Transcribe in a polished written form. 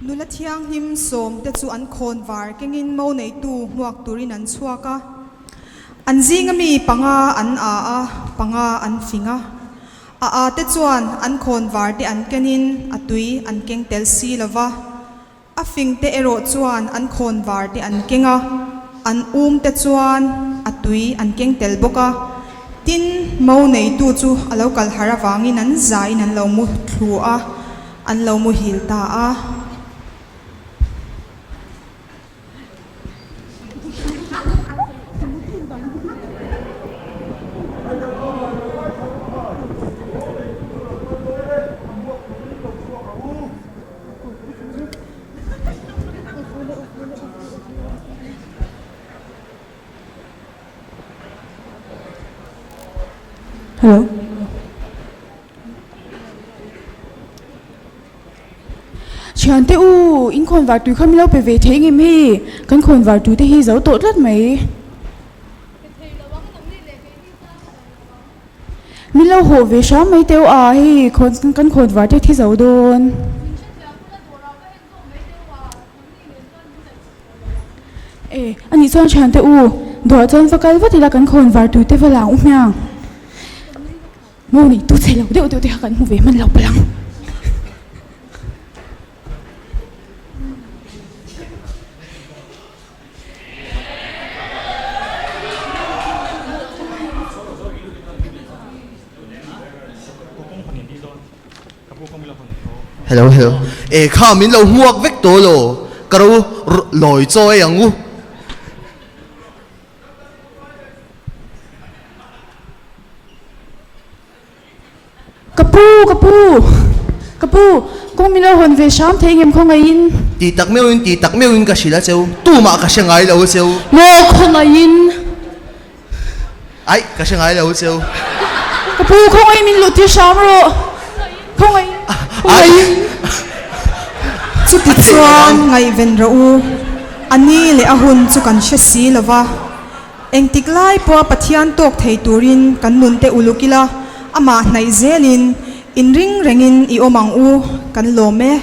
Nula thianghlim sawm te chu an khon var kengin mo nei tu muak turin an chuaka an zingami panga an a panga an finga a te chuan an khon var te an kenin atui an keng tel si lova a fing te ero chuan an khon var te an kenga an te chuan atui an keng tel boka tin mo nei tu chu alo kal harawangin an zain an lo mu thlu a an lo mu hil ta a Hello. Chàng te u in khôn vạt túi không lâu về về thế nghiêm hi căn khôn vạt túi te hi giấu tội rất mấy mi lâu hồ về sớm mấy tiêu à hi căn khôn vạt te thi giấu đồn ê anh ấy chàng te u đùa chân và cái vắt thì là căn khôn vạt túi te vào làng nhang mô này tôi sẽ lâu đều đều đều gần về mình lộc lắm hello khá mình lâu muak vết tổ lo caro lòi cho ấy anh u Kapu, kung mila hon về sớm thấy em không ai in. Ti tak meu in kasi la châu, tu ma kasi ngai lâu châu. Lo không ai in. Ai kasi ngai lâu châu. Kapu không ai min lụt sớm rồi. Không ai. Ai. Chu ti chuan ngai ven ro u ani le ahun chu kan shesi lova eng tiklai po pathian tok thei turin kan mun te ulukila ama nai zelin in ring rengin i omang u kan lo me